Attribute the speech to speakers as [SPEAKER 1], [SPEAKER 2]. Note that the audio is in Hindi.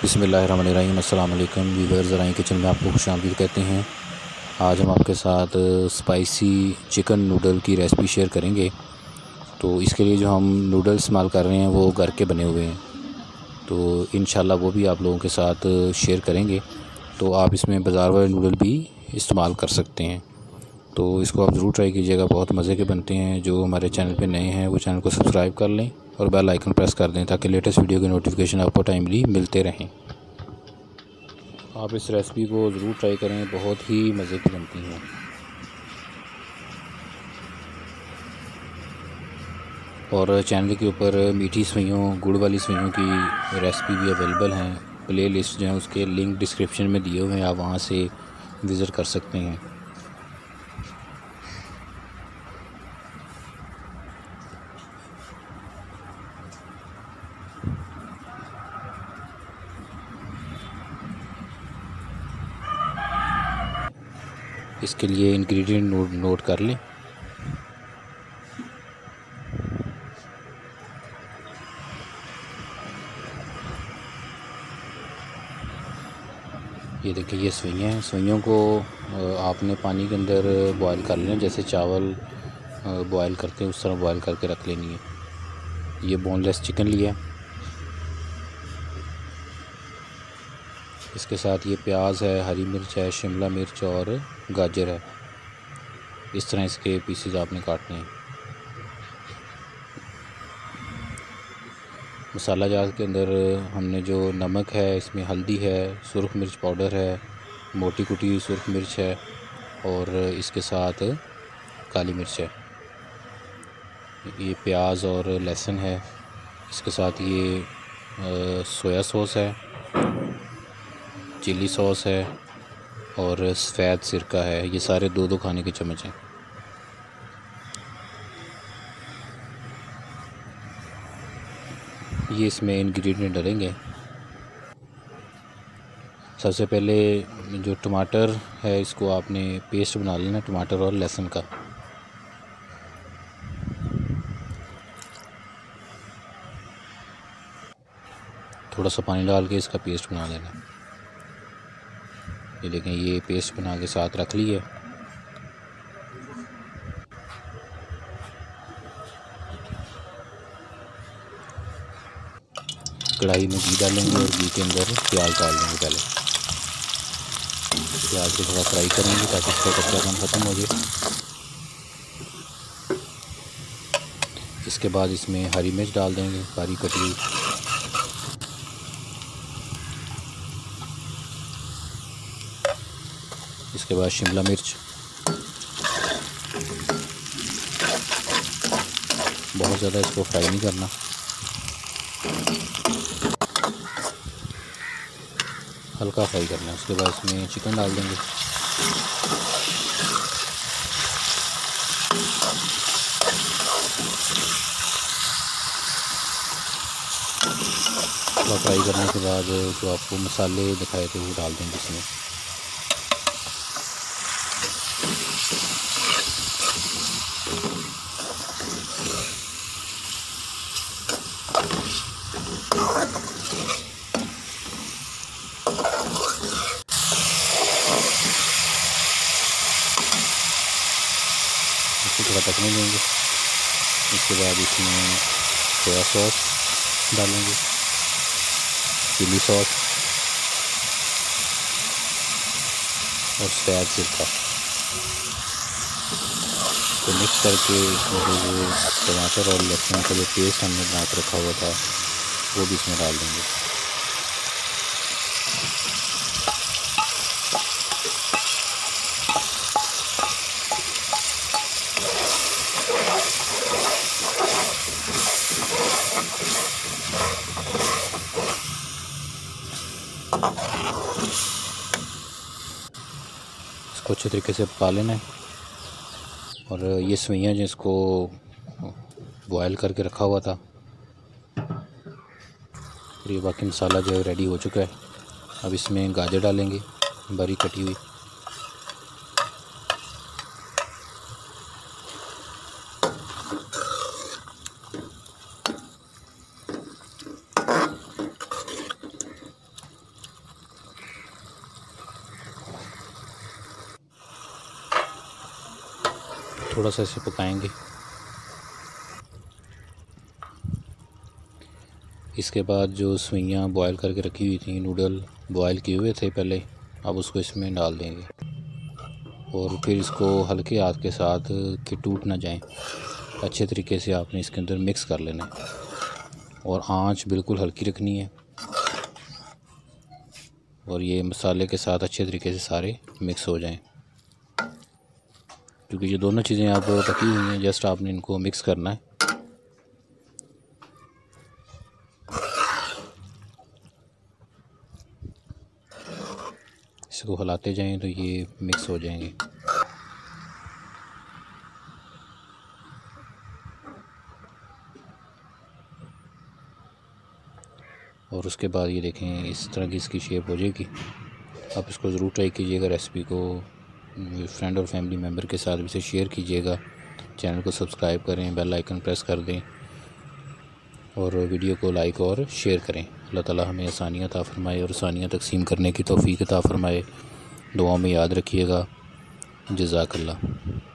[SPEAKER 1] बिस्मिल्लाहिर्रहमानिर्रहीम। अस्सलाम वालेकुम वीवर्स, ज़राई किचन में आपको खुशामदीद कहते हैं। आज हम आपके साथ स्पाइसी चिकन नूडल की रेसिपी शेयर करेंगे। तो इसके लिए जो हम नूडल इस्तेमाल कर रहे हैं वो घर के बने हुए हैं, तो इंशाल्लाह वो भी आप लोगों के साथ शेयर करेंगे। तो आप इसमें बाज़ार वाले नूडल भी इस्तेमाल कर सकते हैं, तो इसको आप ज़रूर ट्राई कीजिएगा। बहुत मज़े के बनते हैं। जो हमारे चैनल पे नए हैं वो चैनल को सब्सक्राइब कर लें और बेल आइकन प्रेस कर दें ताकि लेटेस्ट वीडियो के नोटिफिकेशन आपको टाइमली मिलते रहें। आप इस रेसिपी को ज़रूर ट्राई करें, बहुत ही मज़े की बनती हैं। और चैनल के ऊपर मीठी सवइयों, गुड़ वाली सवइयों की रेसिपी भी अवेलेबल हैं। प्ले लिस्ट जो है उसके लिंक डिस्क्रिप्शन में दिए हुए हैं, आप वहाँ से विज़िट कर सकते हैं। इसके लिए इंग्रेडिएंट नोट कर लें। ये देखिए, ये सवइयाँ हैं। सवइयों को आपने पानी के अंदर बॉयल कर लेना, जैसे चावल बॉयल करते हैं उस तरह बॉयल करके रख लेनी है। ये बोनलेस चिकन लिया, इसके साथ ये प्याज है, हरी मिर्च है, शिमला मिर्च और गाजर है। इस तरह इसके पीसेस आपने काटने हैं। मसाला जार के अंदर हमने जो नमक है, इसमें हल्दी है, सुरख मिर्च पाउडर है, मोटी कुटी हुई सुरख मिर्च है और इसके साथ काली मिर्च है। ये प्याज और लहसुन है। इसके साथ ये सोया सॉस है, चिली सॉस है और सफ़ेद सिरका है। ये सारे दो दो खाने के चम्मच हैं। ये इसमें इंग्रेडिएंट डालेंगे। सबसे पहले जो टमाटर है इसको आपने पेस्ट बना लेना, टमाटर और लहसुन का। थोड़ा सा पानी डाल के इसका पेस्ट बना लेना। ये देखें, ये पेस्ट बना के साथ रख ली है। कढ़ाई में घी डालेंगे और घी के अंदर प्याज डाल देंगे। पहले प्याज को थोड़ा फ्राई करेंगे ताकि इसका कच्चापन ख़त्म हो जाए। इसके बाद इसमें हरी मिर्च डाल देंगे, बारीक कटी हुई। इसके बाद शिमला मिर्च। बहुत ज़्यादा इसको फ्राई नहीं करना। हल्का फ्राई करना है। उसके बाद इसमें चिकन डाल देंगे। थोड़ा फ्राई करने के बाद जो आपको मसाले दिखाए थे वो डाल देंगे इसमें। इसको थोड़ा पकने देंगे। इसके बाद इसमें सोया सॉस डालेंगे, चिली सॉस और सफ़ेद सिरका तो मिक्स करके इसमें जो टमाटर और लहसुन का जो पेस्ट हमने बना के रखा हुआ था वो भी इसमें डाल देंगे। इसको अच्छे तरीके से पका लेना है। और ये सवइयाँ जिसको बॉयल करके रखा हुआ था, और ये बाकी मसाला जो है रेडी हो चुका है। अब इसमें गाजर डालेंगे, बारीक कटी हुई। थोड़ा सा इसे पकाएंगे। इसके बाद जो सवैयाँ बॉयल करके रखी हुई थी, नूडल बॉयल किए हुए थे पहले, अब उसको इसमें डाल देंगे और फिर इसको हल्के हाथ के साथ कि टूट ना जाएं, अच्छे तरीके से आपने इसके अंदर मिक्स कर लेना है और आंच बिल्कुल हल्की रखनी है और ये मसाले के साथ अच्छे तरीके से सारे मिक्स हो जाएं। क्योंकि ये दोनों चीज़ें आप पकी हुई हैं, जस्ट आपने इनको मिक्स करना है। इसको हिलाते जाएं तो ये मिक्स हो जाएंगे। और उसके बाद ये देखें इस तरह की इसकी शेप हो जाएगी। आप इसको ज़रूर ट्राई कीजिएगा, रेसिपी को फ्रेंड और फैमिली मेम्बर के साथ भी इसे शेयर कीजिएगा। चैनल को सब्सक्राइब करें, बेल आइकन प्रेस कर दें और वीडियो को लाइक और शेयर करें। अल्लाह ताला हमें आसानियाँ अता फ़रमाए और आसानियाँ तकसीम करने की तौफ़ीक अता फ़रमाए। दुआ में याद रखिएगा। जज़ाकल्लाह।